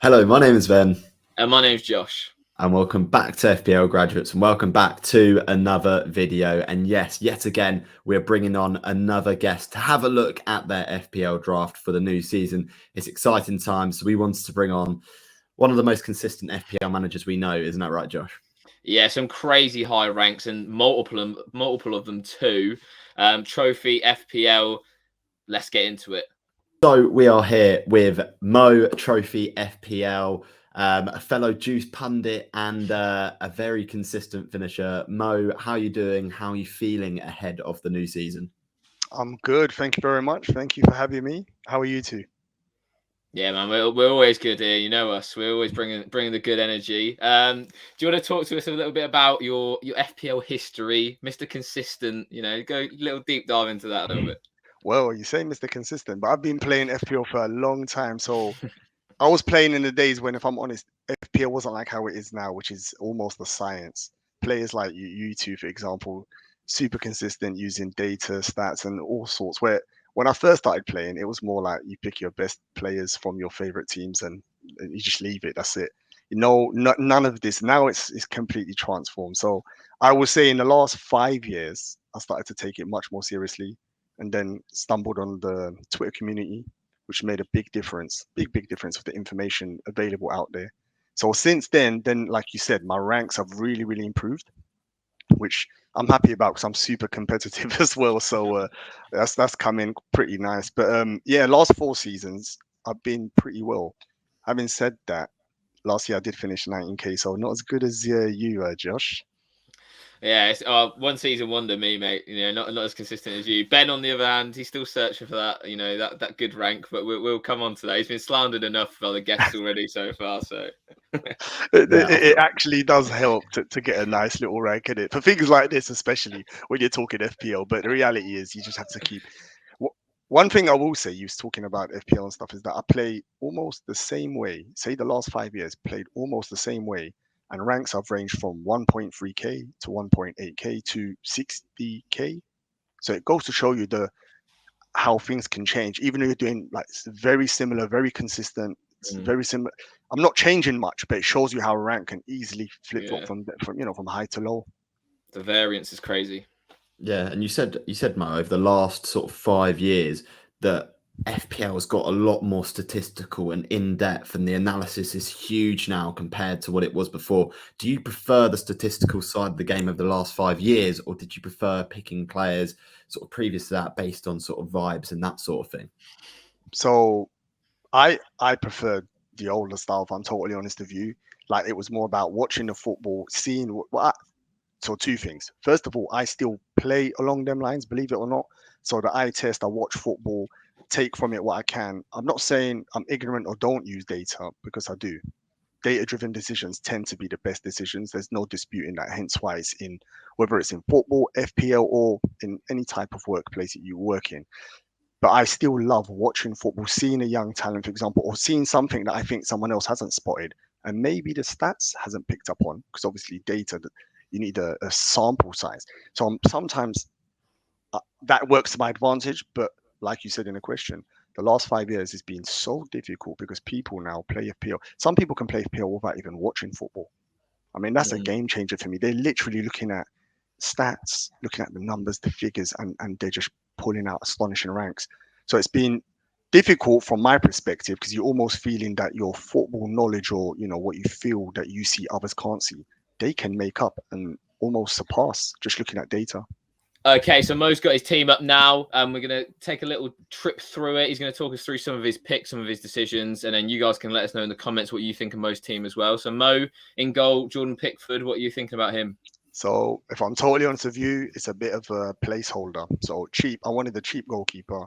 Hello, my name is Ben, And my name's Josh. and welcome back to FPL graduates, and welcome back to another video. And yes, yet again, we're bringing on another guest to have a look at their FPL draft for the new season. It's exciting times, so we wanted to bring on one of the most consistent FPL managers we know. Isn't that right, Josh? Yeah, some crazy high ranks and multiple of them too. Trophyfpl. Let's get into it. So we are here with Mo, Trophyfpl, a fellow Juice pundit and a very consistent finisher. Mo, how are you doing? How are you feeling ahead of the new season? I'm good. Thank you very much. Thank you for having me. How are you two? Yeah, man, we're always good here. You know us. We're always bringing the good energy. Do you want to talk to us a little bit about your FPL history, Mr. Consistent? You know, go a little deep dive into that a little bit. Well, you say Mr. Consistent, but I've been playing FPL for a long time. So I was playing in the days when, if I'm honest, FPL wasn't like how it is now, which is almost a science. Players like you two, for example, super consistent using data, stats, and all sorts. Where when I first started playing, it was more like you pick your best players from your favorite teams and you just leave it. That's it. None of this. Now it's completely transformed. So I would say in the last 5 years, I started to take it much more seriously, and then stumbled on the Twitter community, which made a big difference, big difference with the information available out there. So since then, like you said, my ranks have really improved, which I'm happy about because I'm super competitive as well. So that's coming pretty nice. But yeah, last 4 seasons I've been pretty well. Having said that, last year I did finish 19k, so not as good as you, Josh. Yeah, it's one season wonder, me, mate. You know, not as consistent as you. Ben, on the other hand, he's still searching for that. You know, that good rank. But we'll come on to that. He's been slandered enough by the guests already so far. So it, Yeah, it actually does help to get a nice little rank in it for things like this, especially when you're talking FPL. But the reality is, you just have to keep. One thing I will say, you was talking about FPL and stuff, is that I play almost the same way. Say the last 5 years, played almost the same way, and ranks have ranged from 1.3k to 1.8k to 60k. So it goes to show you the how things can change, even though you're doing like very similar, very consistent, very similar. I'm not changing much, but it shows you how rank can easily flip flop yeah, from high to low. the variance is crazy. yeah. And you said Mo, over the last sort of 5 years that FPL has got a lot more statistical and in depth, and the analysis is huge now compared to what it was before. Do you prefer the statistical side of the game of the last 5 years, or did you prefer picking players sort of previous to that based on sort of vibes and that sort of thing? So I preferred the older style. If I'm totally honest with you, like it was more about watching the football, seeing so two things. First of all, I still play along them lines, believe it or not. So the eye test, I watch football, take from it what I can. I'm not saying I'm ignorant or don't use data, because I do. Data driven decisions tend to be the best decisions. There's no disputing that. Hence why it's in, whether it's in football, FPL, or in any type of workplace that you work in. But I still love watching football, seeing a young talent, for example, or seeing something that I think someone else hasn't spotted, and maybe the stats hasn't picked up on, because obviously data, you need a sample size. So sometimes that works to my advantage. But like you said in the question, the last 5 years has been so difficult because people now play FPL. Some people can play FPL without even watching football. I mean, that's a game changer for me. They're literally looking at stats, looking at the numbers, the figures, and they're just pulling out astonishing ranks. So it's been difficult from my perspective, because you're almost feeling that your football knowledge, or what you feel that you see others can't see, they can make up and almost surpass just looking at data. Okay, so Mo's got his team up now, and we're going to take a little trip through it. He's going to talk us through some of his picks, some of his decisions, and then you guys can let us know in the comments what you think of Mo's team as well. So Mo in goal, Jordan Pickford, what are you thinking about him? So if I'm totally honest with you, it's a bit of a placeholder. So cheap. I wanted the cheap goalkeeper,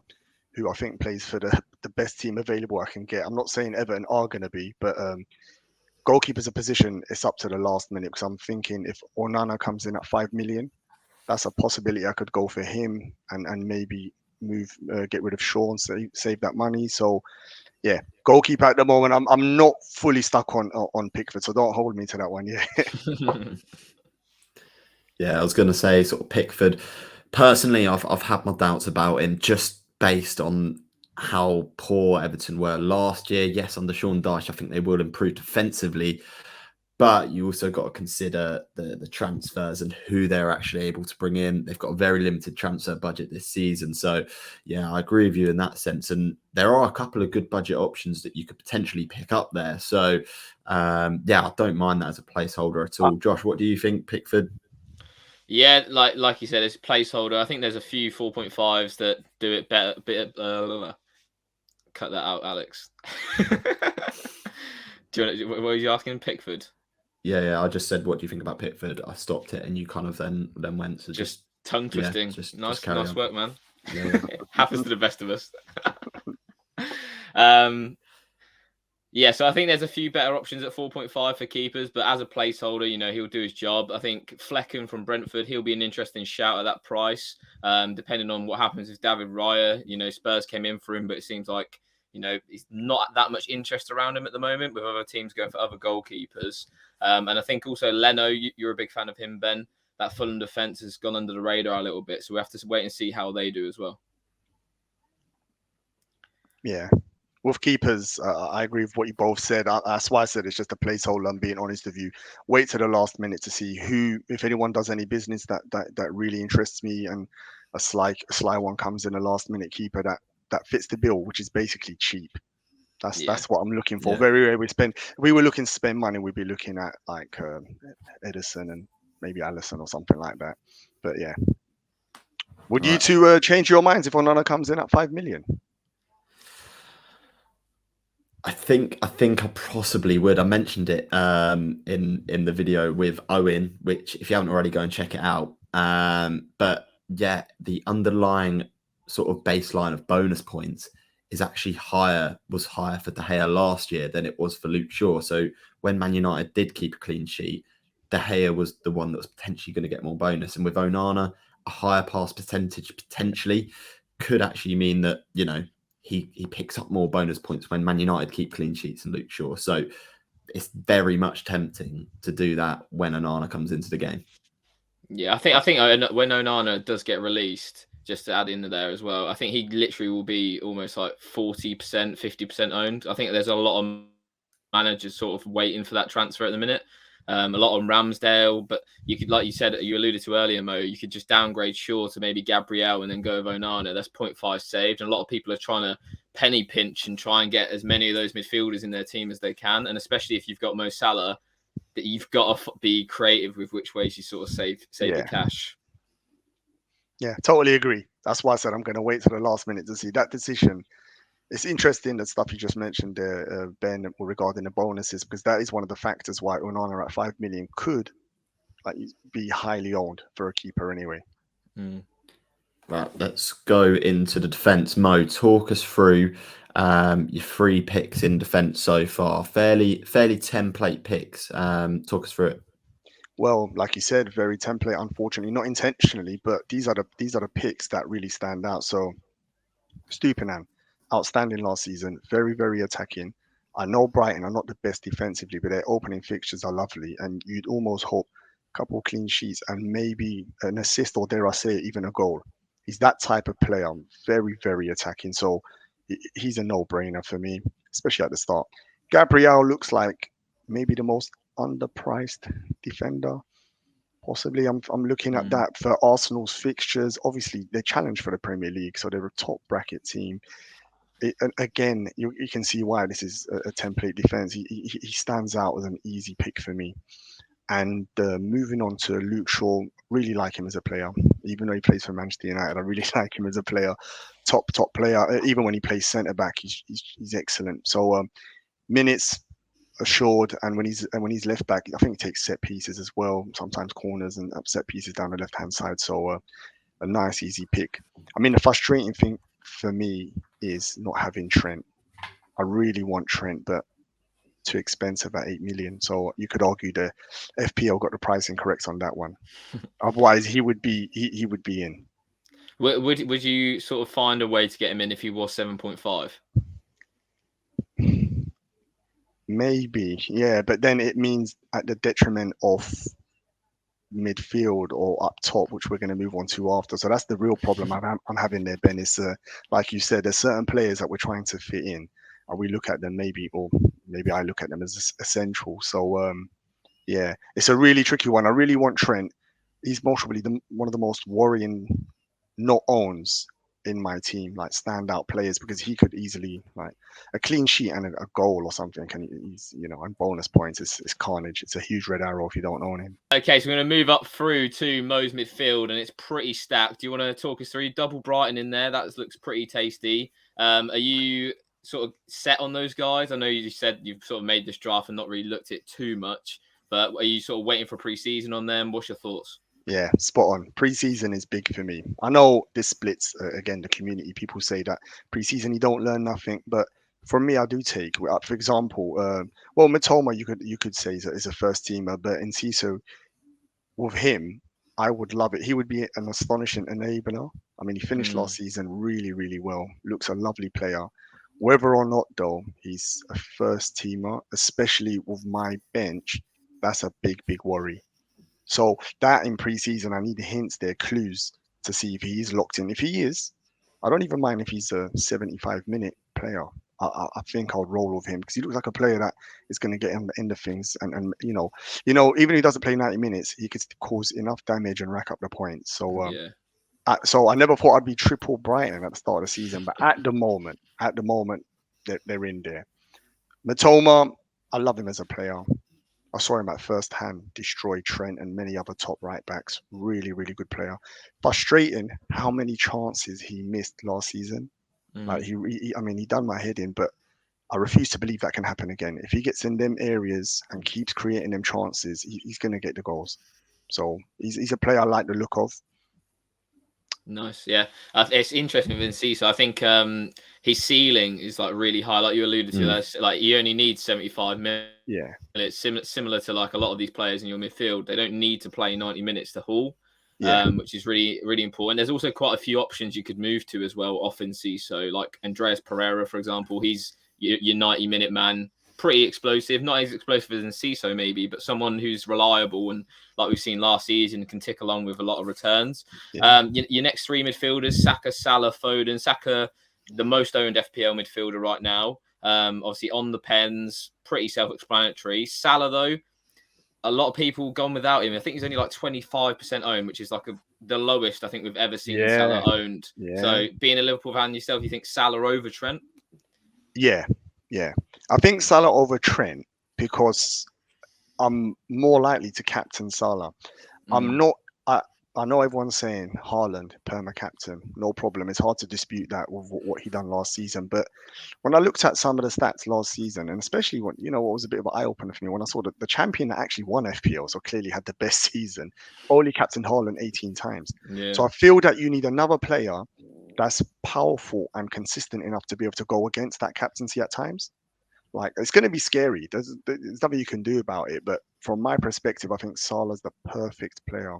who I think plays for the best team available I can get. I'm not saying Everton are going to be, but goalkeeper's a position. It's up to the last minute, because I'm thinking if Onana comes in at 5 million, that's a possibility. I could go for him and maybe get rid of Shaw and save that money. So yeah, goalkeeper at the moment. I'm not fully stuck on Pickford, so don't hold me to that one. Yeah. Yeah, I was going to say sort of Pickford. Personally, I've had my doubts about him just based on how poor Everton were last year. Yes, under Sean Dyche, I think they will improve defensively, but you also got to consider the transfers and who they're actually able to bring in. They've got a very limited transfer budget this season. So, yeah, I agree with you in that sense. And there are a couple of good budget options that you could potentially pick up there. So, yeah, I don't mind that as a placeholder at all. Josh, what do you think, Pickford? Yeah, like you said, it's a placeholder. I think there's a few 4.5s that do it better. Cut that out, Alex. What were you asking, Pickford? Yeah. I just said, what do you think about Pickford? I stopped it, and you kind of then went. So just tongue twisting. Yeah, just nice on. Work, man. Yeah. Happens to the best of us. Yeah, so I think there's a few better options at 4.5 for keepers, but as a placeholder, he'll do his job. I think Flecken from Brentford, he'll be an interesting shout at that price, depending on what happens with David Raya. Spurs came in for him, but it seems like, he's not that much interest around him at the moment, with other teams going for other goalkeepers. And I think also Leno, you're a big fan of him, Ben. That Fulham defence has gone under the radar a little bit, so we have to wait and see how they do as well. Yeah. With keepers, I agree with what you both said. That's why I said it's just a placeholder. I'm being honest with you. Wait to the last minute to see if anyone does any business that really interests me, and a sly one comes in, a last minute keeper that fits the bill, which is basically cheap. That's what I'm looking for. Yeah. Very rare. We were looking to spend money. We'd be looking at like Edison and maybe Allison or something like that. But yeah, would you two change your minds if Onana comes in at 5 million? I think I possibly would. I mentioned it in the video with Owen, which if you haven't already, go and check it out. But yeah, the underlying sort of baseline of bonus points is actually was higher for De Gea last year than it was for Luke Shaw. So when Man United did keep a clean sheet, De Gea was the one that was potentially going to get more bonus. And with Onana, a higher pass percentage potentially could actually mean that, he picks up more bonus points when Man United keep clean sheets and Luke Shaw. So it's very much tempting to do that when Onana comes into the game. Yeah, I think when Onana does get released, just to add in there as well, I think he literally will be almost like 40%, 50% owned. I think there's a lot of managers sort of waiting for that transfer at the minute. A lot on Ramsdale, but you could, like you said, you alluded to earlier, Mo, you could just downgrade Shaw to maybe Gabriel and then go with Onana. That's 0.5 saved. And a lot of people are trying to penny pinch and try and get as many of those midfielders in their team as they can. And especially if you've got Mo Salah, that you've got to be creative with which ways you sort of save the cash. Yeah, totally agree. That's why I said I'm going to wait to the last minute to see that decision. It's interesting, the stuff you just mentioned there, Ben, regarding the bonuses, because that is one of the factors why Onana at 5 million could be highly owned for a keeper anyway. Right, let's go into the defence. Mo, talk us through your 3 picks in defence so far. Fairly template picks. Talk us through it. Well, like you said, very template. Unfortunately, not intentionally, but these are the picks that really stand out. So, Stupinan, outstanding last season, very, very attacking. I know Brighton are not the best defensively, but their opening fixtures are lovely, and you'd almost hope a couple of clean sheets and maybe an assist, or dare I say, even a goal. He's that type of player, very, very attacking. So he's a no-brainer for me, especially at the start. Gabriel looks like maybe the most underpriced defender. Possibly, I'm looking at that for Arsenal's fixtures. Obviously, they challenge for the Premier League, so they're a top bracket team. Again, you can see why this is a template defense. He stands out as an easy pick for me. And moving on to Luke Shaw, really like him as a player. Even though he plays for Manchester United, I really like him as a player. Top player. Even when he plays centre back, he's excellent. So minutes assured, and when he's left back, I think he takes set pieces as well, sometimes corners and set pieces down the left hand side. So a nice easy pick. I mean, the frustrating thing for me is not having Trent. I really want Trent, but too expensive at 8 million. So you could argue the FPL got the pricing correct on that one. Otherwise, he would be in. Would you sort of find a way to get him in if he was 7.5? Maybe, yeah, but then it means at the detriment of midfield or up top, which we're going to move on to after. So that's the real problem I'm having there, Ben. Is like you said, there's certain players that we're trying to fit in, and we look at them maybe I look at them as essential. So yeah, it's a really tricky one. I really want Trent. He's most probably one of the most worrying not owns in my team, like standout players, because he could easily like a clean sheet and a goal or something. And he's and bonus points is carnage. It's a huge red arrow if you don't own him. Okay, so we're going to move up through to Mo's midfield, and it's pretty stacked. Do you want to talk us through double Brighton in there? That looks pretty tasty. Are you sort of set on those guys? I know you said you've sort of made this draft and not really looked at it too much, but are you sort of waiting for pre-season on them? What's your thoughts? Yeah, spot on. Pre-season is big for me. I know this splits again the community. People say that pre-season you don't learn nothing, but for me, I do take. For example, Matoma you could say is a first teamer, but in CISO with him, I would love it. He would be an astonishing enabler. I mean, he finished last season really, really well. Looks a lovely player. Whether or not though he's a first teamer, especially with my bench, that's a big, big worry. So that in pre-season, I need hints there, clues to see if he is locked in. If he is, I don't even mind if he's a 75-minute player. I think I'll roll with him because he looks like a player that is going to get him the end of things. And even if he doesn't play 90 minutes, he could cause enough damage and rack up the points. So so I never thought I'd be triple Brighton at the start of the season, but at the moment, they're in there. Matoma, I love him as a player. I saw him at first hand destroy Trent and many other top right backs. Really, really good player. Frustrating how many chances he missed last season. Like I mean, he done my head in, but I refuse to believe that can happen again. If he gets in them areas and keeps creating them chances, he's going to get the goals. So he's a player I like the look of. Nice, yeah. It's interesting with Enciso. I think his ceiling is like really high, like you alluded to. That's like he only needs 75 minutes. Yeah, and it's similar to like a lot of these players in your midfield. They don't need to play 90 minutes to haul, which is really, really important. There's also quite a few options you could move to as well off Enciso, like Andreas Pereira, for example. He's your 90-minute man. Pretty explosive, not as explosive as Enciso maybe, but someone who's reliable and like we've seen last season can tick along with a lot of returns. Your next three midfielders: Saka, Salah, Foden. Saka, the most owned FPL midfielder right now. Obviously on the pens, pretty self-explanatory. Salah though, a lot of people gone without him. I think he's only like 25% owned, which is like the lowest I think we've ever seen Salah owned. So being a Liverpool fan yourself, you think Salah over Trent? Yeah. I think Salah over Trent because I'm more likely to captain Salah. I'm not. I know everyone's saying Haaland perma captain, no problem. It's hard to dispute that with what he done last season. But when I looked at some of the stats last season, and especially when what was a bit of an eye opener for me when I saw the champion that actually won FPL, so clearly had the best season, only captained Haaland 18 times. So I feel that you need another player that's powerful and consistent enough to be able to go against that captaincy at times. Like it's going to be scary. There's nothing you can do about it. But from my perspective, I think Salah's the perfect player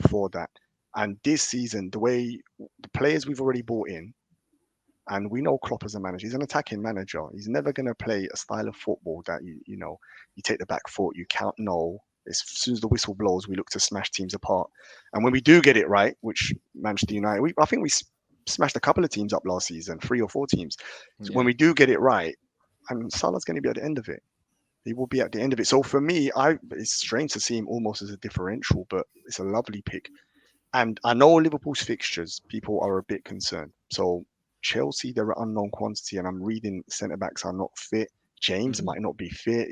for that. And this season, the way the players we've already bought in, and we know Klopp as a manager, he's an attacking manager. He's never going to play a style of football that you take the back foot, you count. No, as soon as the whistle blows, we look to smash teams apart. And when we do get it right, which Manchester United, I think we smashed a couple of teams up last season, 3 or 4 teams. So when we do get it right, and Salah's going to be at the end of it. He will be at the end of it. So for me, it's strange to see him almost as a differential, but it's a lovely pick. And I know Liverpool's fixtures, people are a bit concerned. So Chelsea, they're an unknown quantity, and I'm reading centre backs are not fit. James might not be fit.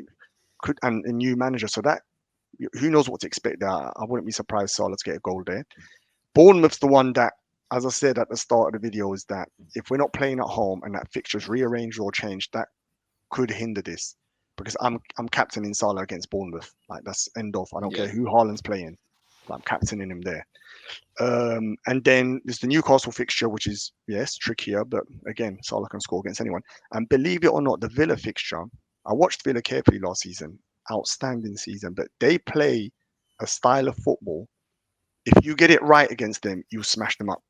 And a new manager. So that who knows what to expect there. I wouldn't be surprised Salah to get a goal there. Bournemouth's the one that, as I said at the start of the video, is that if we're not playing at home and that fixture's rearranged or changed, that could hinder this. Because I'm captaining Salah against Bournemouth. Like that's end off. I don't care who Haaland's playing. I'm captaining him there. And then there's the Newcastle fixture, which is trickier, but again, Salah can score against anyone. And believe it or not, the Villa fixture, I watched Villa carefully last season. Outstanding season, but they play a style of football. If you get it right against them, you smash them up.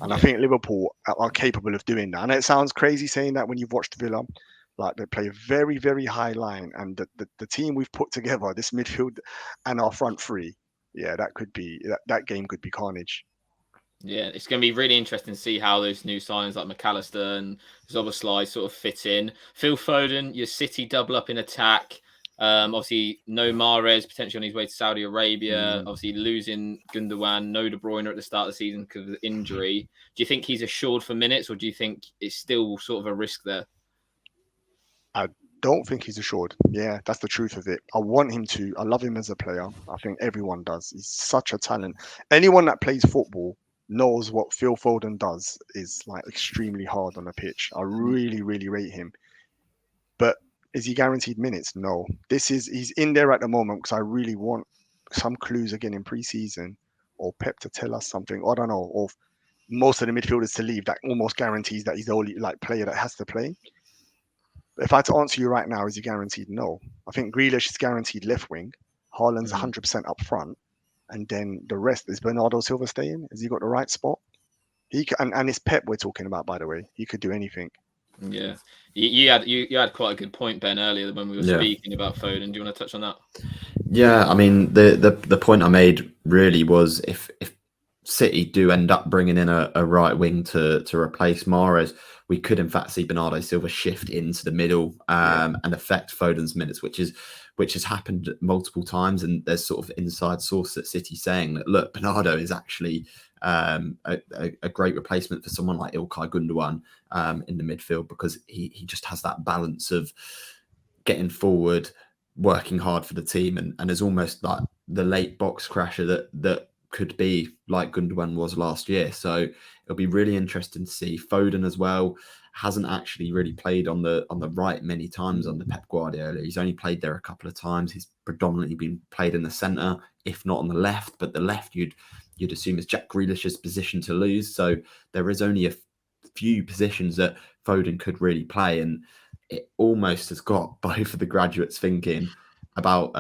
And I think Liverpool are capable of doing that. And it sounds crazy saying that when you've watched Villa. Like they play a very, very high line, and the team we've put together, this midfield and our front three, yeah, that could be that game could be carnage. Yeah, it's going to be really interesting to see how those new signings like McAllister and Zoboslai sort of fit in. Phil Foden, your City double up in attack. Obviously, no Mahrez potentially on his way to Saudi Arabia. Obviously, losing Gundogan, no De Bruyne at the start of the season because of the injury. Do you think he's assured for minutes, or do you think it's still sort of a risk there? I don't think he's assured. Yeah, that's the truth of it. I want him to. I love him as a player. I think everyone does. He's such a talent. Anyone that plays football knows what Phil Foden does is like extremely hard on the pitch. I really, really rate him. But is he guaranteed minutes? No. He's in there at the moment because I really want some clues again in pre-season or Pep to tell us something. I don't know. Or most of the midfielders to leave that almost guarantees that he's the only like player that has to play. If I had to answer you right now, is he guaranteed? No. I think Grealish is guaranteed left wing. Haaland's 100% up front. And then the rest, is Bernardo Silva staying? Has he got the right spot? And it's Pep we're talking about, by the way. He could do anything. Yeah. You had quite a good point, Ben, earlier when we were speaking about Foden. Do you want to touch on that? Yeah, I mean, the point I made really was if City do end up bringing in a right wing to replace Mahrez, we could in fact see Bernardo Silva shift into the middle and affect Foden's minutes, which has happened multiple times. And there's sort of inside source at City saying that, look, Bernardo is actually a great replacement for someone like Ilkay Gundogan in the midfield, because he just has that balance of getting forward, working hard for the team, and is almost like the late box crasher that could be like Gundogan was last year. So it'll be really interesting to see. Foden as well hasn't actually really played on the right many times under Pep Guardiola. He's only played there a couple of times. He's predominantly been played in the centre, if not on the left. But the left you'd assume is Jack Grealish's position to lose. So there is only a few positions that Foden could really play, and it almost has got both of the graduates thinking about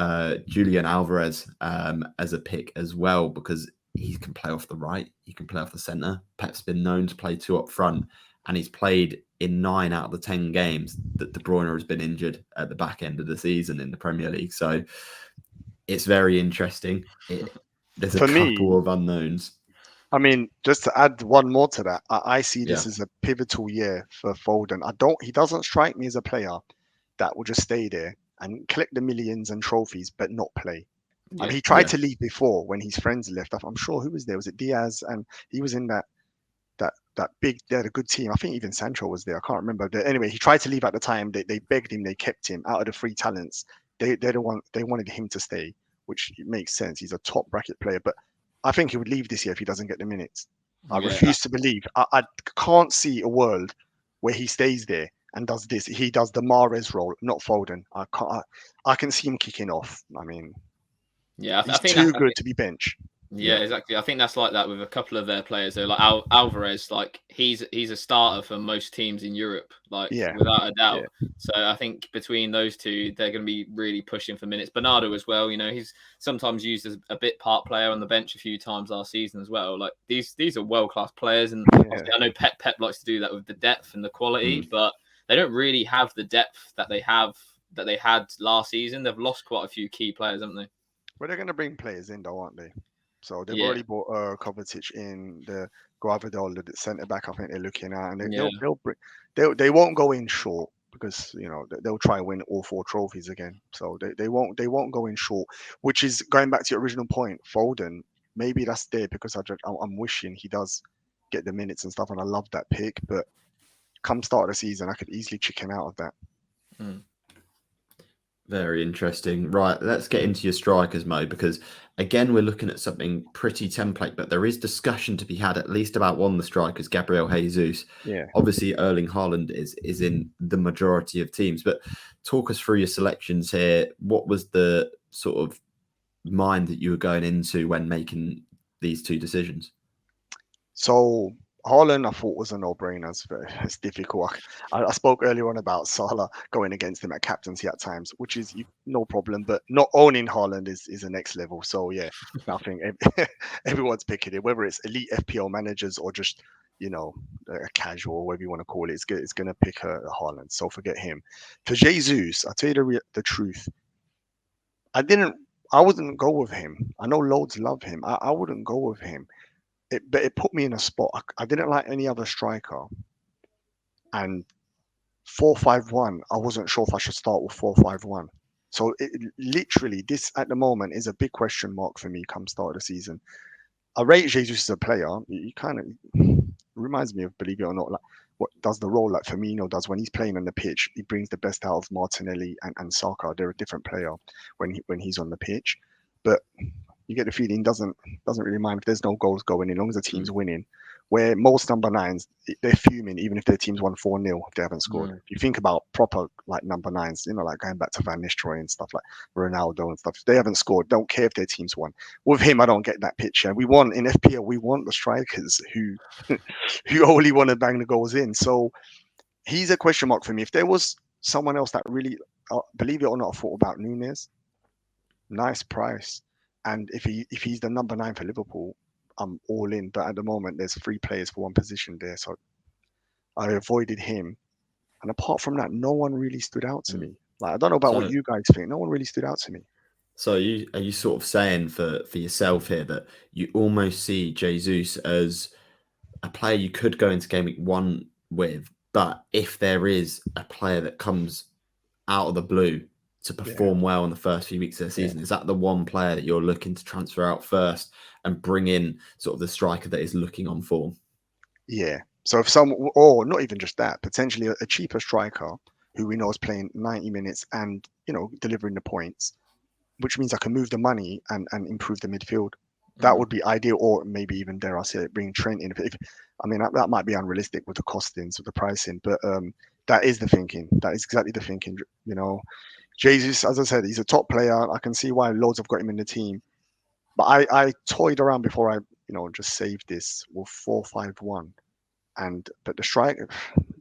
Julian Alvarez as a pick as well, because he can play off the right, he can play off the centre. Pep's been known to play two up front, and he's played in 9 out of the 10 games that De Bruyne has been injured at the back end of the season in the Premier League. So it's very interesting. There's a couple of unknowns. I mean, just to add one more to that, I see this as a pivotal year for Foden. He doesn't strike me as a player that will just stay there and collect the millions and trophies, but not play. I mean, he tried to leave before when his friends left. I'm sure who was there? Was it Diaz? And he was in that big. They had a good team. I think even Sancho was there. I can't remember. Anyway, he tried to leave at the time. They begged him. They kept him out of the free talents. They wanted him to stay, which makes sense. He's a top bracket player, but I think he would leave this year if he doesn't get the minutes. I refuse to believe. I can't see a world where he stays there and does this. He does the Mahrez role, not Foden. I can see him kicking off. I mean, he's too good to be bench. Yeah, exactly. I think that's like that with a couple of their players. Though, like Alvarez, like he's a starter for most teams in Europe, like without a doubt. Yeah. So I think between those two, they're going to be really pushing for minutes. Bernardo as well. You know, he's sometimes used as a bit part player on the bench a few times last season as well. Like these are world class players, and I know Pep likes to do that with the depth and the quality, but they don't really have the depth that they had last season. They've lost quite a few key players, haven't they? Well, they're going to bring players in, though, aren't they? So they've already bought Kovacic in, the Guardiola, the centre back. I think they're looking at, and they won't go in short, because they'll try and win all 4 trophies again. So they won't go in short. Which is going back to your original point, Foden. Maybe that's there because I'm wishing he does get the minutes and stuff, and I love that pick. But come start of the season, I could easily chicken out of that. Very interesting. Right, let's get into your strikers, Mo, because again, we're looking at something pretty template, but there is discussion to be had at least about one of the strikers, Gabriel Jesus. Yeah. Obviously, Erling Haaland is in the majority of teams, but talk us through your selections here. What was the sort of mind that you were going into when making these two decisions? So Haaland, I thought, was a no-brainer. It's difficult. I spoke earlier on about Salah going against him at captaincy at times, which is no problem. But not owning Haaland is the next level. So yeah, I think everyone's picking it, whether it's elite FPL managers or just a casual, whatever you want to call it. It's going to pick a Haaland. So forget him. For Jesus, I tell you the truth. I wouldn't go with him. I know loads love him. I wouldn't go with him. But it put me in a spot. I didn't like any other striker. And 4-5-1, I wasn't sure if I should start with 4-5-1. So literally, this at the moment is a big question mark for me come start of the season. I rate Jesus as a player. He kind of reminds me of, believe it or not, like what does the role like Firmino does when he's playing on the pitch. He brings the best out of Martinelli and Saka. They're a different player when he's on the pitch. But you get the feeling doesn't really mind if there's no goals going in, as long as the team's winning. Where most number nines, they're fuming even if their team's won 4-0 if they haven't scored. If you think about proper like number nines, like going back to Van Nistelrooy and stuff like Ronaldo and stuff, if they haven't scored, don't care if their team's won. With him, I don't get that picture. We want in FPL, we want the strikers who only want to bang the goals in. So he's a question mark for me. If there was someone else that really, believe it or not, I thought about Nunes. Nice price. And if he's the number 9 for Liverpool, I'm all in. But at the moment, there's 3 players for one position there, so I avoided him. And apart from that, no one really stood out to me. Like I don't know about what you guys think. No one really stood out to me. So are you sort of saying for yourself here that you almost see Jesus as a player you could go into game week 1 with, but if there is a player that comes out of the blue to perform well in the first few weeks of the season, is that the one player that you're looking to transfer out first and bring in sort of the striker that is looking on form? Yeah. So if or not even just that, potentially a cheaper striker who we know is playing 90 minutes and, delivering the points, which means I can move the money and improve the midfield. That would be ideal, or maybe even, dare I say it, bring Trent in. I mean, that might be unrealistic with the costings, with the pricing, but that is the thinking. That is exactly the thinking, Jesus, as I said, he's a top player. I can see why loads have got him in the team. But I toyed around before I, just saved this with 4-5-1. But the strike,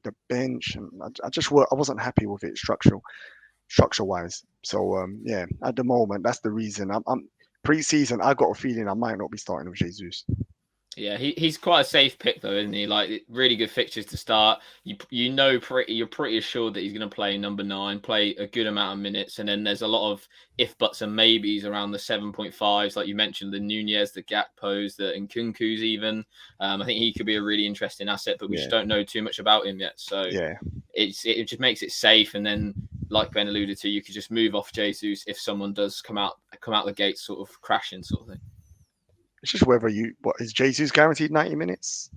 the bench, and I wasn't happy with it structure-wise. So, at the moment, that's the reason. I'm pre-season, I got a feeling I might not be starting with Jesus. Yeah, he's quite a safe pick though, isn't he? Like really good fixtures to start. You're pretty assured that he's going to play number 9, play a good amount of minutes, and then there's a lot of if buts and maybes around the 7.5s, like you mentioned, the Nunez, the Gakpos, the Nkunku's even. I think he could be a really interesting asset, but we just don't know too much about him yet. So it just makes it safe, and then like Ben alluded to, you could just move off Jesus if someone does come out the gate sort of crashing sort of thing. It's just whether is Jesus guaranteed 90 minutes?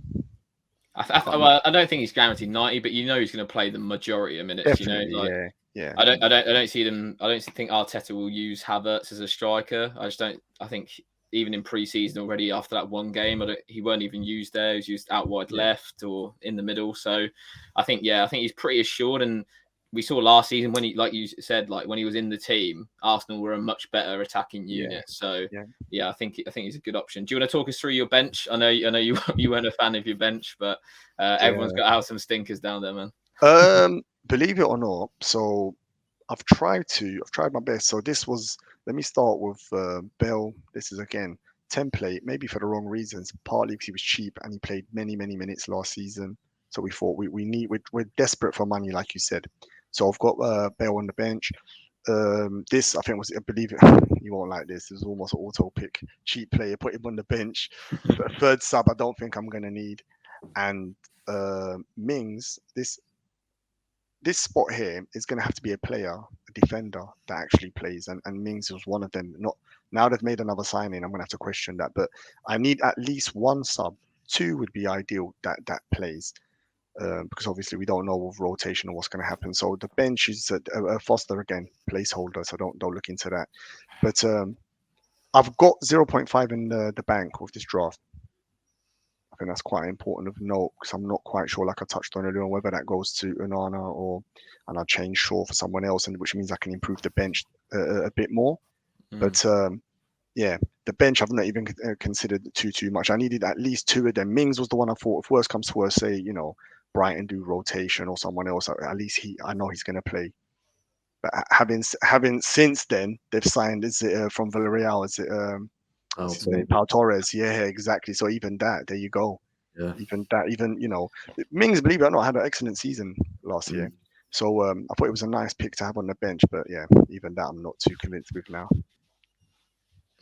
I don't think he's guaranteed 90, but he's going to play the majority of minutes. Definitely, yeah. I don't see them. I don't think Arteta will use Havertz as a striker. I just don't. I think even in pre-season already after that one game, he weren't even used there. He was used out wide left or in the middle. So I think he's pretty assured. And we saw last season when he, like you said, like when he was in the team, Arsenal were a much better attacking unit. So I think he's a good option. Do you want to talk us through your bench? I know you weren't a fan of your bench, but everyone's got out some stinkers down there, man. Believe it or not, so I've tried my best. So let me start with Bell. This is again template, maybe for the wrong reasons, partly because he was cheap and he played many minutes last season. So we thought we're desperate for money, like you said. So I've got Bell on the bench. This I think was, I believe it, you won't like this. This is almost an auto pick. Cheap player, put him on the bench. Third sub, I don't think I'm gonna need. And Mings, this spot here is gonna have to be a player, a defender that actually plays, and Mings was one of them. Not now they've made another signing, I'm gonna have to question that. But I need at least 1 sub. 2 would be ideal that plays. Because obviously we don't know with rotation or what's going to happen. So the bench is a Foster again, placeholder. So don't look into that. But I've got 0.5 in the bank with this draft. I think that's quite important of note because I'm not quite sure, like I touched on earlier, whether that goes to Onana and I'll change Shaw for someone else, and which means I can improve the bench a bit more. But the bench I've not even considered too much. I needed at least 2 of them. Mings was the one I thought, if worst comes to worst, say Brighton do rotation or someone else, at least I know he's going to play. But having since then, they've signed, is it from Villarreal? Is it Pau Torres? Yeah, exactly. So even that, there you go. Yeah. Even Mings, believe it or not, had an excellent season last year. So I thought it was a nice pick to have on the bench. But yeah, even that I'm not too convinced with now.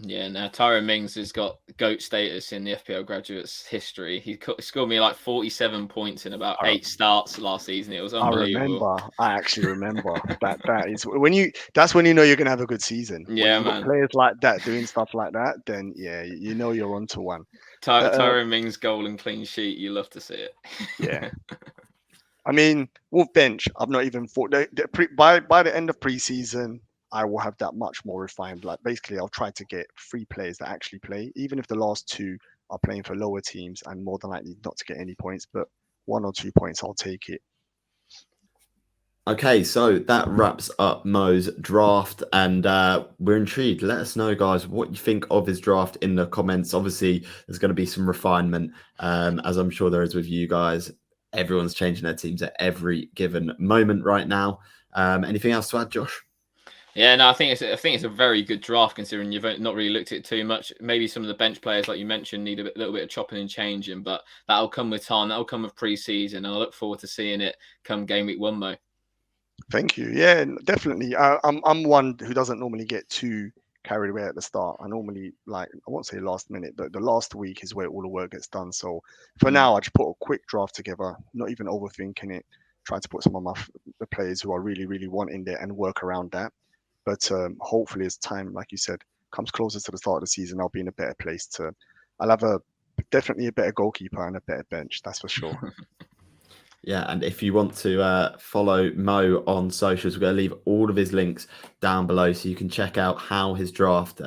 Yeah, now Tyrone Mings has got GOAT status in the FPL graduates history. He scored me like 47 points in about 8 starts last season. It was unbelievable. I actually remember that. That's when you know you're gonna have a good season. When Yeah, you've got man. players like that doing stuff like that, then yeah, you know you're onto one. Tyrone Mings goal and clean sheet. You love to see it. Yeah. I mean, with bench, I've not even thought by the end of preseason, I will have that much more refined. Like basically, I'll try to get 3 players that actually play, even if the last 2 are playing for lower teams and more than likely not to get any points, but 1 or 2 points, I'll take it. Okay, so that wraps up Mo's draft, and we're intrigued. Let us know, guys, what you think of his draft in the comments. Obviously, there's going to be some refinement, as I'm sure there is with you guys. Everyone's changing their teams at every given moment right now. Anything else to add, Josh? Yeah, no, I think it's a very good draft considering you've not really looked at it too much. Maybe some of the bench players, like you mentioned, need a little bit of chopping and changing, but that'll come with time. That'll come with pre-season, and I look forward to seeing it come game week 1, Mo. Thank you. Yeah, definitely. I'm one who doesn't normally get too carried away at the start. I normally I won't say last minute, but the last week is where all the work gets done. So for now, I just put a quick draft together, not even overthinking it. Trying to put some of the players who I really, really want in there and work around that. But hopefully, as time, like you said, comes closer to the start of the season, I'll be in a better place to. I'll have definitely a better goalkeeper and a better bench. That's for sure. Yeah, and if you want to follow Mo on socials, we're going to leave all of his links down below so you can check out how his draft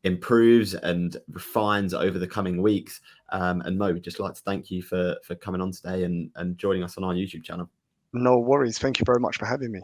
improves and refines over the coming weeks. And Mo, we'd just like to thank you for coming on today and joining us on our YouTube channel. No worries. Thank you very much for having me.